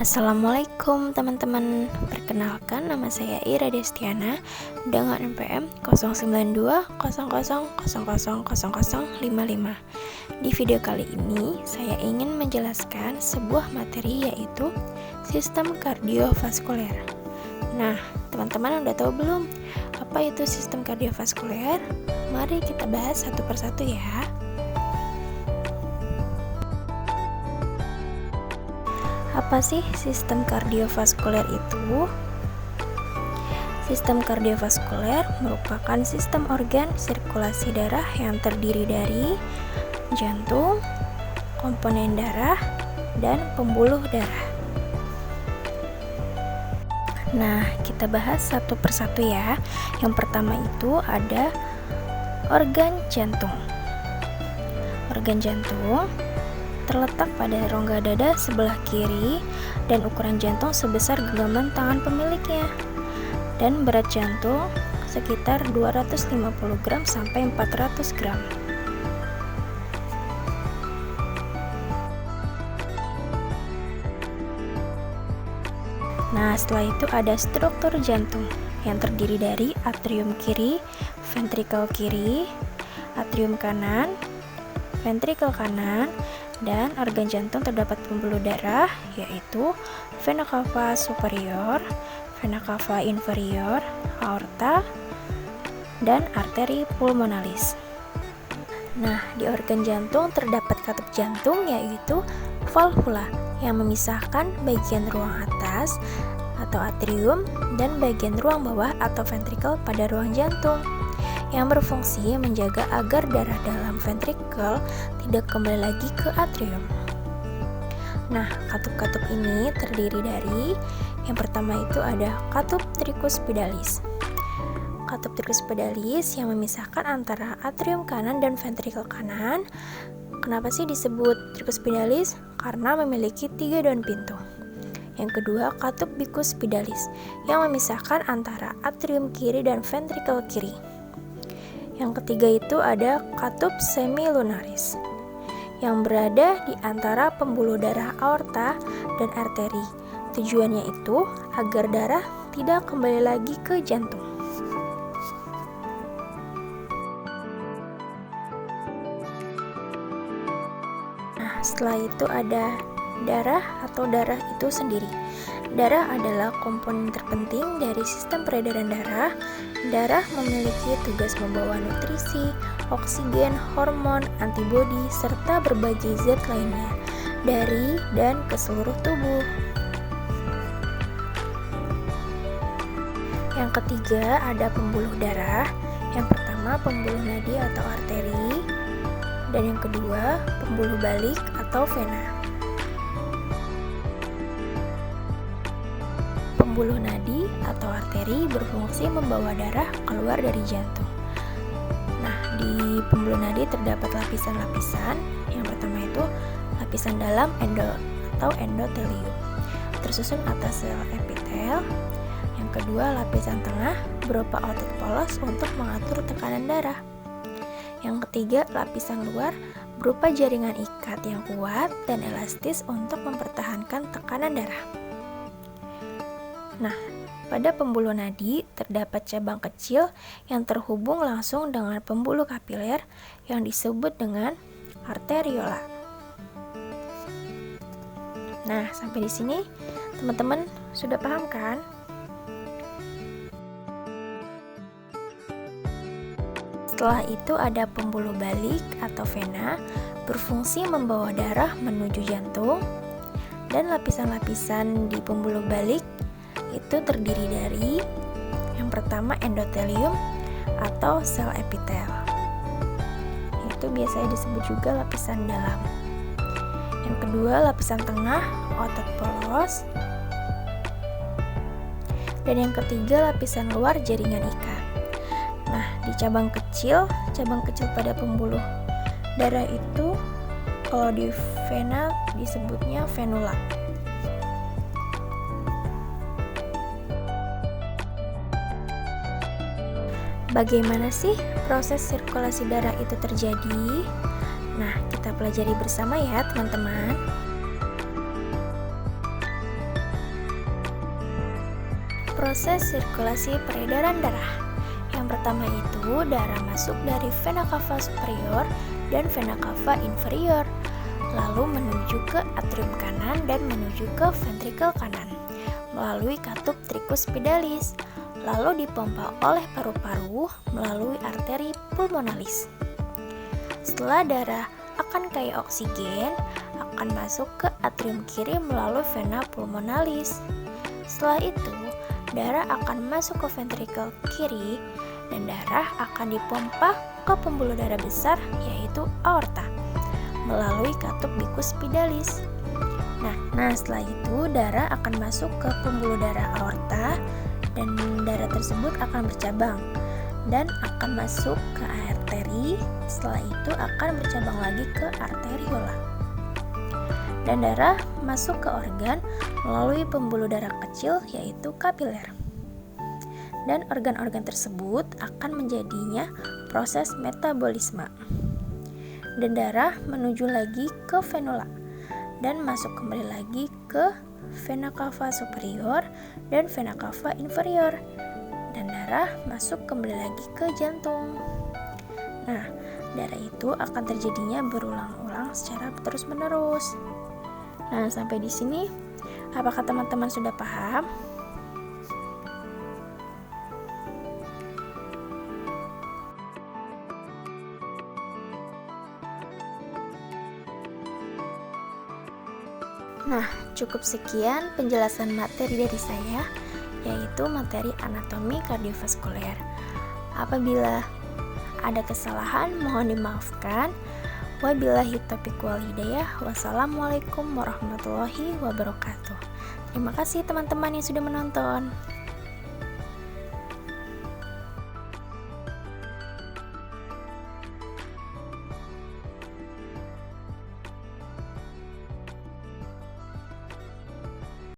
Assalamualaikum teman-teman, perkenalkan nama saya Ira Destiana dengan NPM 09200000055. Di video kali ini saya ingin menjelaskan sebuah materi yaitu sistem kardiovaskuler. Nah, teman-teman udah tahu belum apa itu sistem kardiovaskuler? Mari kita bahas satu persatu ya. Apa sih sistem kardiovaskuler itu? Sistem kardiovaskuler merupakan sistem organ sirkulasi darah yang terdiri dari jantung, komponen darah, dan pembuluh darah. Nah, kita bahas satu persatu ya. Yang pertama itu ada organ jantung. Organ jantung terletak pada rongga dada sebelah kiri dan ukuran jantung sebesar genggaman tangan pemiliknya, dan berat jantung sekitar 250 gram sampai 400 gram. Nah, setelah itu ada struktur jantung yang terdiri dari atrium kiri, ventrikel kiri, atrium kanan, ventrikel kanan, dan organ jantung terdapat pembuluh darah yaitu vena cava superior, vena cava inferior, aorta, dan arteri pulmonalis. Nah, di organ jantung terdapat katup jantung yaitu valvula yang memisahkan bagian ruang atas atau atrium dan bagian ruang bawah atau ventrikel pada ruang jantung, yang berfungsi menjaga agar darah dalam ventrikel tidak kembali lagi ke atrium. Nah, katup-katup ini terdiri dari yang pertama itu ada katup tricuspidalis. Katup tricuspidalis yang memisahkan antara atrium kanan dan ventrikel kanan. Kenapa sih disebut tricuspidalis? Karena memiliki 3 daun pintu. Yang kedua, katup bicuspidalis yang memisahkan antara atrium kiri dan ventrikel kiri. Yang ketiga itu ada katup semilunaris yang berada di antara pembuluh darah aorta dan arteri. Tujuannya itu agar darah tidak kembali lagi ke jantung. Nah, setelah itu ada darah atau darah itu sendiri. Darah adalah komponen terpenting dari sistem peredaran darah. Darah memiliki tugas membawa nutrisi, oksigen, hormon, antibodi, serta berbagai zat lainnya dari dan ke seluruh tubuh. Yang ketiga ada pembuluh darah. Yang pertama pembuluh nadi atau arteri, dan yang kedua pembuluh balik atau vena. Pembuluh nadi atau arteri berfungsi membawa darah keluar dari jantung. Nah, di pembuluh nadi terdapat lapisan-lapisan. Yang pertama itu lapisan dalam atau endotelium, tersusun atas sel epitel. Yang kedua lapisan tengah berupa otot polos untuk mengatur tekanan darah. Yang ketiga lapisan luar berupa jaringan ikat yang kuat dan elastis untuk mempertahankan tekanan darah. Nah, pada pembuluh nadi terdapat cabang kecil yang terhubung langsung dengan pembuluh kapiler yang disebut dengan arteriola. Nah, sampai di sini teman-teman sudah paham kan? Setelah itu ada pembuluh balik atau vena, berfungsi membawa darah menuju jantung, dan lapisan-lapisan di pembuluh balik itu terdiri dari yang pertama endotelium atau sel epitel. Itu biasanya disebut juga lapisan dalam. Yang kedua lapisan tengah otot polos, dan yang ketiga lapisan luar jaringan ikat. Nah, di cabang kecil pada pembuluh darah itu kalau di vena disebutnya venula. Bagaimana sih proses sirkulasi darah itu terjadi? Nah, kita pelajari bersama ya teman-teman. proses sirkulasi peredaran darah. Yang pertama itu darah masuk dari vena cava superior dan vena cava inferior, lalu menuju ke atrium kanan dan menuju ke ventrikel kanan melalui katup tricuspidalis, lalu dipompa oleh paru-paru melalui arteri pulmonalis. Setelah darah akan kaya oksigen, akan masuk ke atrium kiri melalui vena pulmonalis. Setelah itu, darah akan masuk ke ventrikel kiri dan darah akan dipompa ke pembuluh darah besar yaitu aorta melalui katup bicuspidalis. Nah, setelah itu darah akan masuk ke pembuluh darah aorta dan darah tersebut akan bercabang dan akan masuk ke arteri. Setelah itu akan bercabang lagi ke arteriola. Dan darah masuk ke organ melalui pembuluh darah kecil yaitu kapiler. Dan organ-organ tersebut akan menjadinya proses metabolisme. Dan darah menuju lagi ke venula dan masuk kembali lagi ke vena cava superior dan vena cava inferior, dan darah masuk kembali lagi ke jantung. Nah, darah itu akan terjadinya berulang-ulang secara terus-menerus. Nah, sampai di sini apakah teman-teman sudah paham? Nah, cukup sekian penjelasan materi dari saya, yaitu materi anatomi kardiovaskuler. Apabila ada kesalahan, mohon dimaafkan. Wabillahi taufiq wal hidayah. Wassalamualaikum warahmatullahi wabarakatuh. Terima kasih teman-teman yang sudah menonton.